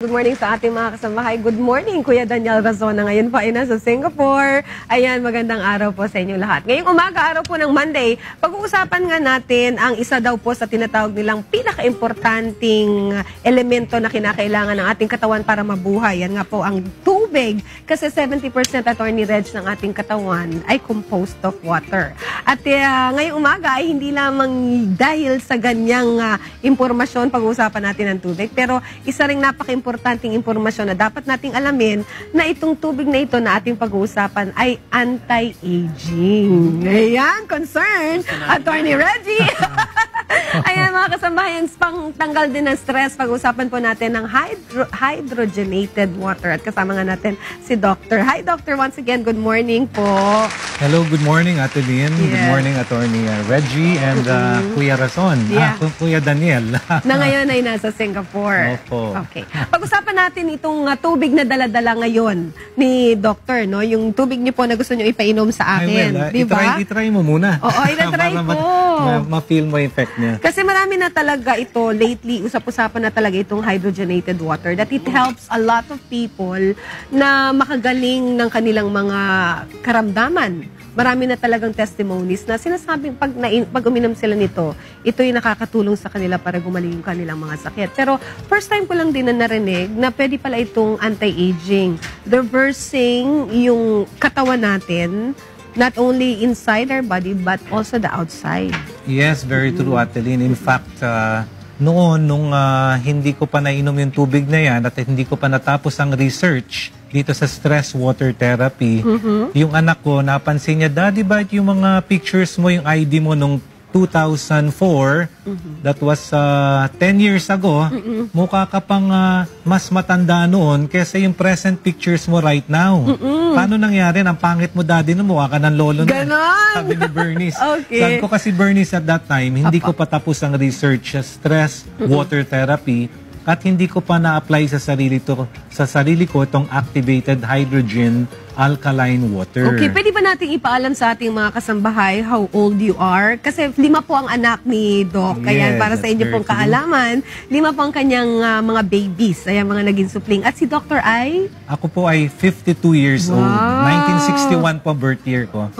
Good morning sa ating mga kasambahay. Good morning, Kuya Daniel Razona. Ngayon pa ay nasa Singapore. Ayan, magandang araw po sa inyo lahat. Ngayong umaga, araw po ng Monday, pag-uusapan nga natin ang isa daw po sa tinatawag nilang pinaka-importanting elemento na kinakailangan ng ating katawan para mabuhay. Yan nga po ang tubig. Kasi 70% Attorney Reg ng ating katawan ay composed of water. At ngayong umaga ay hindi lamang dahil sa ganyang impormasyon pag-uusapan natin ng tubig, pero isa ring napaka-importanting impormasyon na dapat nating alamin na itong tubig na ito na ating pag-uusapan ay anti-aging. Ayan, concern, Attorney Reggie. Ayan mga kasambahan, pang tanggal din ng stress, pag-usapan po natin ng hydrogenated water. At kasama nga natin si Doctor. Hi Doctor, once again, good morning po. Hello, good morning Ate Lynn. Yes. Good morning Attorney Reggie and Kuya Razon. Yeah. Kuya Daniel. Na ngayon ay nasa Singapore. Opo. Okay. Pag-usapan natin itong tubig na dala-dala ngayon ni Doctor, no? Yung tubig niyo po na gusto niyo ipainom sa akin. Di ba? Itry mo muna. Oo, itatry ko. Ma-feel mo effect niya. Kasi marami na talaga ito, lately, usap-usapan na talaga itong hydrogenated water, that it helps a lot of people na makagaling ng kanilang mga karamdaman. Marami na talagang testimonies na sinasabing pag uminom sila nito, ito yung nakakatulong sa kanila para gumaling yung kanilang mga sakit. Pero first time ko lang din na narinig na pwede pala itong anti-aging. Reversing yung katawan natin, not only inside our body but also the outside. Yes, very true Ate Lynn. In fact, nung hindi ko pa nainom yung tubig na yan at hindi ko pa natapos ang research dito sa stress water therapy, yung anak ko, napansin niya, Daddy, bakit yung mga pictures mo, yung ID mo nung 2004, that was 10 years ago, mukha ka pang mas matanda noon kaysa yung present pictures mo right now. Paano nangyari? Ang pangit mo, Daddy, no? Mukha ka ng lolo na. Ganon! Sabi ni Bernice. Okay. Sabi ko kasi, Bernice, at that time, hindi ko pa tapos ang research sa stress water therapy at hindi ko pa na-apply sa sarili ko itong activated hydrogen alkaline water. Okay, pwede ba nating ipaalam sa ating mga kasambahay how old you are? Kasi 5 po ang anak ni Doc. Kaya Yes, para sa inyo pong kaalaman, 5 po ang kanyang mga babies. Ayan, mga naging supling. At si Dr. ay? Ako po ay 52 years old. 1961 po birth year ko.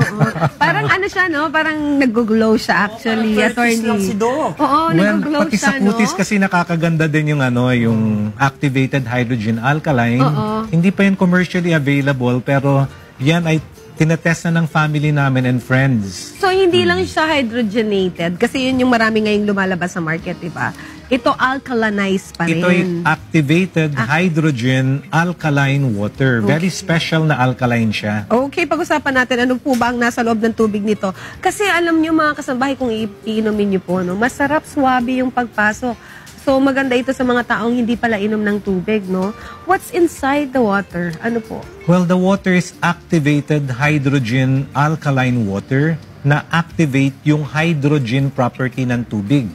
Parang ano siya, no? Parang nag-glow siya actually, attorney. lang si Doc. Oo, nag-glow pati siya, sa kutis no? kasi nakakaganda din yung yung activated hydrogen alkaline. Hindi pa yun commercially available pero yan ay tinetest na ng family namin and friends. So, hindi lang siya hydrogenated kasi yun yung marami ngayong lumalabas sa market, di ba? Ito alkalinized pa rin. Ito ay activated hydrogen alkaline water. Very special na alkaline siya. Okay, pag-usapan natin ano po ba ang nasa loob ng tubig nito. Kasi alam nyo mga kasambahay kung iinumin nyo po, no? Masarap, swabe yung pagpasok. So, maganda ito sa mga taong hindi pala inom ng tubig, no? What's inside the water? Ano po? Well, the water is activated hydrogen alkaline water na activate yung hydrogen property ng tubig.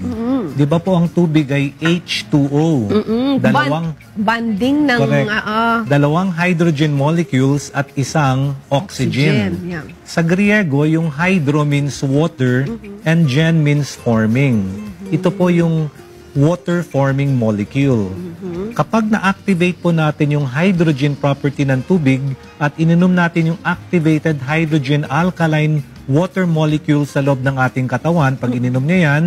Di ba po ang tubig ay H2O? Banding ng... Dalawang hydrogen molecules at isang oxygen. Yeah. Sa Griego, yung hydro means water and gen means forming. Ito po yung water-forming molecule. Kapag na-activate po natin yung hydrogen property ng tubig at ininom natin yung activated hydrogen alkaline water molecule sa loob ng ating katawan, pag ininom niya yan,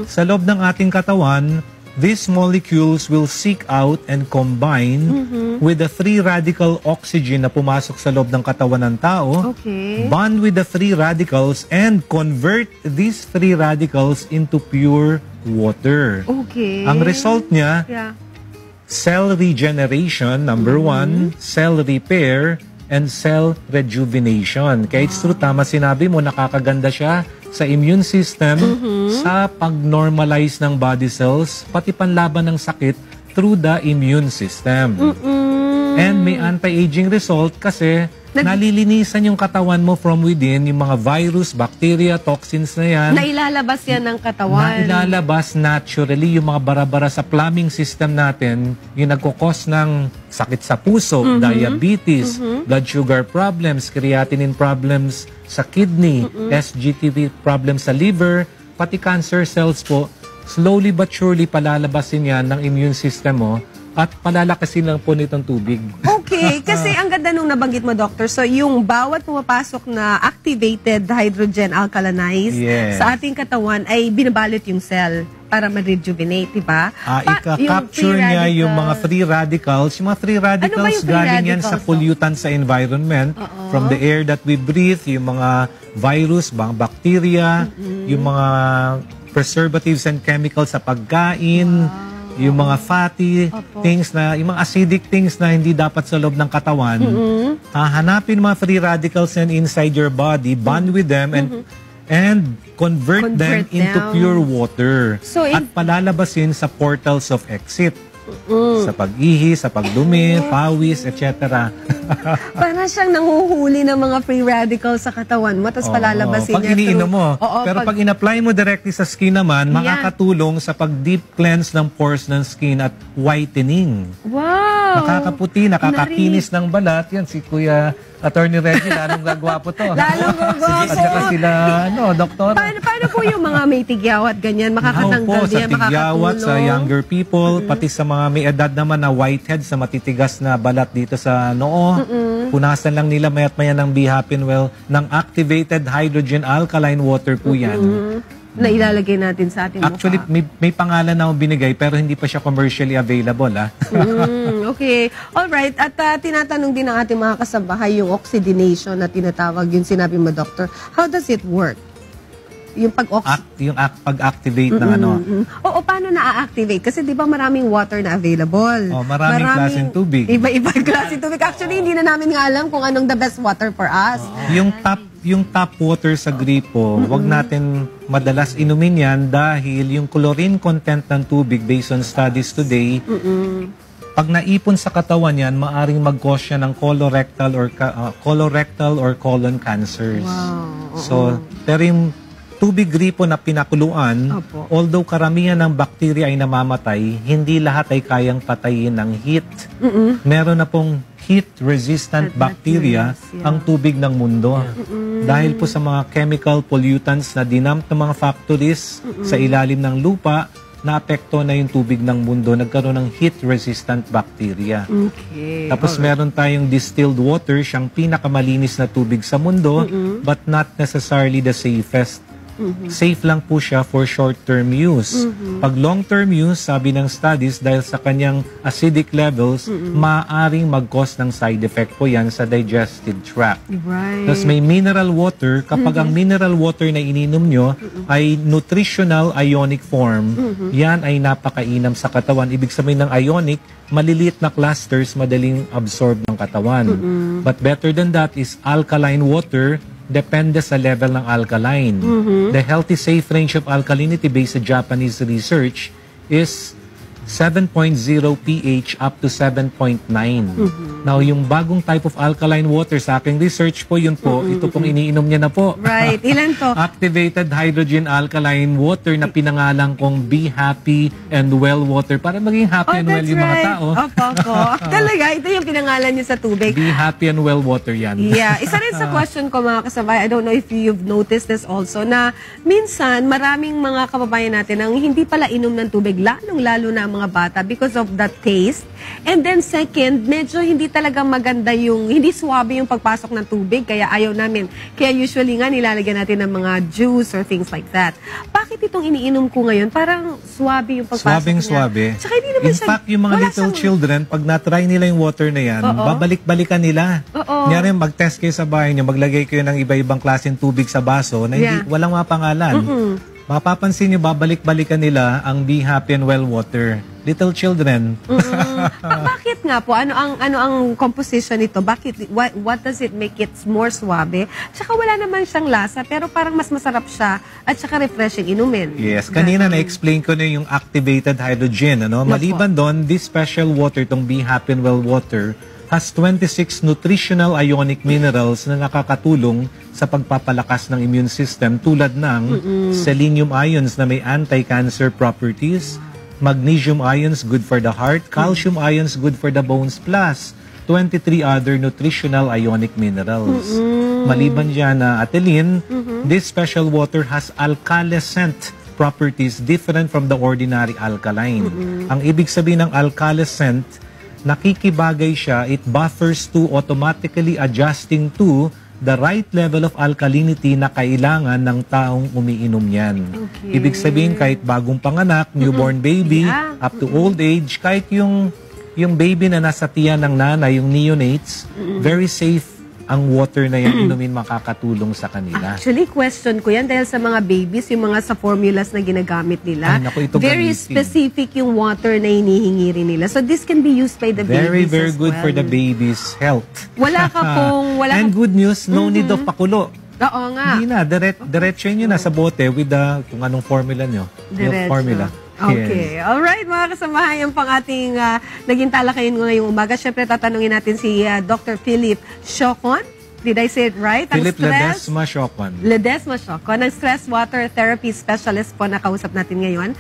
sa loob ng ating katawan, these molecules will seek out and combine with the free radical oxygen na pumasok sa loob ng katawan ng tao, bond with the free radicals, and convert these free radicals into pure water. Okay. Ang result niya, cell regeneration, number 1, cell repair, and cell rejuvenation. Kaya it's true, tama sinabi mo, nakakaganda siya sa immune system, sa pag-normalize ng body cells, pati panlaban ng sakit through the immune system. And may anti-aging result kasi nalilinisan yung katawan mo from within, yung mga virus, bacteria, toxins na yan. Nailalabas yan ng katawan. Nailalabas naturally yung mga bara-bara sa plumbing system natin, yung nagkukos ng sakit sa puso, diabetes, blood sugar problems, creatinine problems sa kidney, SGTV problems sa liver, pati cancer cells po. Slowly but surely palalabasin yan ng immune system mo at palalakasin lang po nitong tubig. Okay, kasi ang ganda nung nabanggit mo, Doctor. So, yung bawat pumapasok na activated hydrogen alkalinized Yes. sa ating katawan ay binabalot yung cell para ma-rejuvenate, di ba? Ika-capture niya yung mga free radicals. Yung mga free radicals, Ano ba yung free galing yan radicals, sa pollutant sa environment, from the air that we breathe, yung mga virus, mga bacteria, yung mga preservatives and chemicals sa pagkain, yung mga fatty things na, yung mga acidic things na hindi dapat sa loob ng katawan, hanapin mga free radicals yan inside your body, bond with them, and convert them into them. pure water. So, at palalabasin sa portals of exit. Sa pag-ihi, sa pagdumi, pawis, etc. Para siyang nanguhuli ng mga free radicals sa katawan mo, tapos palalabasin pag niya iniinom mo. Oo, Pero pag in-apply mo directly sa skin naman, makakatulong sa pag-deep cleanse ng pores ng skin at whitening. Wow! Nakakaputi, nakakakinis ng balat. Yan, si Kuya Attorney Reggie, lalong gagwapo to. Lalong gagwapo. At saka sila, doktor. Paano po yung mga may tigyawat ganyan? Makakatanggal sa yan, tigyawat, sa makakatulong? younger people, pati sa mga may edad naman na whitehead, sa matitigas na balat dito sa noo. Punasan lang nila mayat maya ng Be Happy and Well ng activated hydrogen alkaline water po yan. Na ilalagay natin sa ating Actually, may pangalan na binigay pero hindi pa siya commercially available. Okay. Alright. At tinatanong din ng ating mga kasabahay yung oxidination na tinatawag, yung sinabi mo, Doctor. How does it work? Yung pag-activate ng ano. Oo, paano na-activate? Kasi di ba maraming water na available? Maraming klaseng tubig. Iba-ibang klaseng tubig. Actually, hindi na namin nga alam kung anong the best water for us. Yung tap water sa gripo, wag natin madalas inumin yan dahil yung chlorine content ng tubig based on studies today, pag naipon sa katawan yan, maaring mag-cause siya ng colorectal or colon cancers. Wow. So, pero yung tubig gripo na pinakuluan, although karamihan ng bakterya ay namamatay, hindi lahat ay kayang patayin ng heat. Meron na pong heat-resistant bacteria ang tubig ng mundo. Dahil po sa mga chemical pollutants na dinump ng mga factories sa ilalim ng lupa, naapekto na yung tubig ng mundo, nagkaroon ng heat-resistant bacteria. Okay. Tapos meron tayong distilled water, siyang pinakamalinis na tubig sa mundo, but not necessarily the safest. Safe lang po siya for short-term use. Pag long-term use, sabi ng studies, dahil sa kanyang acidic levels, maaaring mag-cause ng side effect po yan sa digestive tract. Right. Tapos may mineral water. Kapag ang mineral water na ininom nyo ay nutritional ionic form, yan ay napakainam sa katawan. Ibig sabihin ng ionic, maliliit na clusters, madaling absorb ng katawan. But better than that is alkaline water. Depende sa level ng alkaline. The healthy safe range of alkalinity based sa Japanese research is 7.0 pH up to 7.9. Now, yung bagong type of alkaline water sa aking research po, yun po, ito pong iniinom niya na po. Right. Ilan to? Activated hydrogen alkaline water na pinangalan kong Be Happy and Well water para maging happy and well yung mga tao. Opo. Talaga, ito yung pinangalan niya sa tubig. Be Happy and Well water yan. Yeah. Isa rin sa question ko, mga kasabay, I don't know if you've noticed this also, na minsan maraming mga kababayan natin ang hindi pala inom ng tubig, lalong-lalo na mga bata because of the taste. And then second, medyo hindi talaga maganda hindi swabe yung pagpasok ng tubig, kaya ayaw namin. Kaya usually nga nilalagyan natin ng mga juice or things like that. Bakit itong iniinom ko ngayon? Parang swabe yung pagpasok niya. Swabe. Tsaka hindi naman In fact, yung mga little children, pag na-try nila yung water na yan, babalik-balikan nila. Nyari, mag-test kayo sa bahay nyo, maglagay kayo ng iba-ibang klaseng tubig sa baso na hindi, walang mga pangalan. Mapapansin nyo, babalik-balikan nila ang Be Happy and Well water. Little children. Bakit nga po? Ano ang composition nito? What does it make it more suabe? Tsaka wala naman siyang lasa, pero parang mas masarap siya at tsaka refreshing inumin. Yes, kanina na-explain ko na yung activated hydrogen. Maliban doon, this special water, itong Be Happy and Well water, has 26 nutritional ionic minerals na nakakatulong sa pagpapalakas ng immune system tulad ng selenium ions na may anti-cancer properties, magnesium ions good for the heart, calcium ions good for the bones, plus 23 other nutritional ionic minerals. Maliban dyan na atelin, this special water has alkalescent properties different from the ordinary alkaline. Ang ibig sabihin ng alkalescent, nakikibagay siya, it buffers to automatically adjusting to the right level of alkalinity na kailangan ng taong umiinom yan. Okay. Ibig sabihin, kahit bagong panganak, newborn baby, up to old age, kahit yung baby na nasa tiyan ng nanay, yung neonates, very safe ang water na yan inumin, makakatulong sa kanila. Actually, question ko yan dahil sa mga babies, yung mga sa formulas na ginagamit nila, Ay, naku, ito very gamitin. specific yung water na hinihingi rin nila. So this can be used by the Very, babies very as good well. for the baby's health. Wala ka pong... And good news, no need of pakulo. Oo nga. Hindi na, diretso nyo na sa bote with the, kung anong formula nyo. Yung Diretso. formula. Okay. Yes. Alright, mga kasamahan, yung pang ating naging talakayin ngayong umaga. Siyempre, tatanungin natin si Dr. Philip Siocon. Did I say it right? Philip Ledesma Siocon. Ledesma Siocon, ang stress water therapy specialist po na kausap natin ngayon.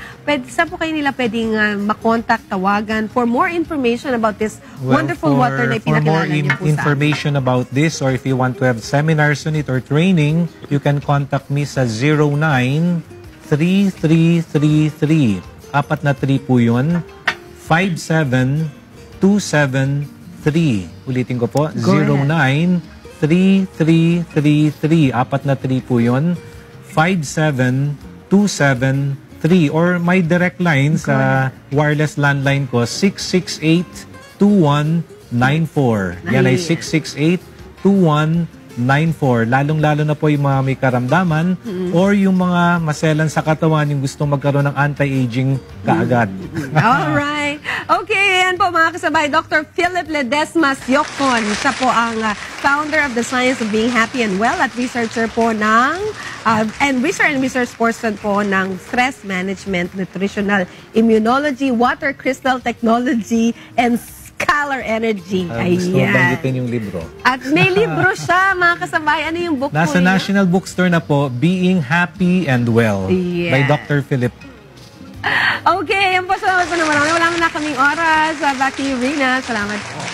Saan po kayo nila pwedeng makontak, tawagan for more information about this wonderful water na ipinakilala niyo po sa information about this, or if you want to have seminars on it or training, you can contact me sa 093333. Apat na 3 po yun. 57273. Ulitin ko po. 093333. Apat na 3 po yun. 57273. Or my direct line sa wireless landline ko, 668-2194. Yan ay 668-2194. Lalong-lalo na po yung mga may karamdaman or yung mga maselan sa katawan, yung gustong magkaroon ng anti-aging kaagad. Alright. Okay, yan po mga kasabay. Dr. Philip Ledesma Siocon. Siya po ang founder of the Science of Being Happy and Well at researcher po ng research person po ng stress management, nutritional immunology, water crystal technology, and Scalar Energy. Gusto mo banggitin yung libro. At may libro siya, mga kasabay. Ano yung book Nasa po National Bookstore na po, Being Happy and Well by Yes. Dr. Philip. Okay, yan po. Salamat po naman. Wala na kaming oras. Back to you, Rina. Salamat po.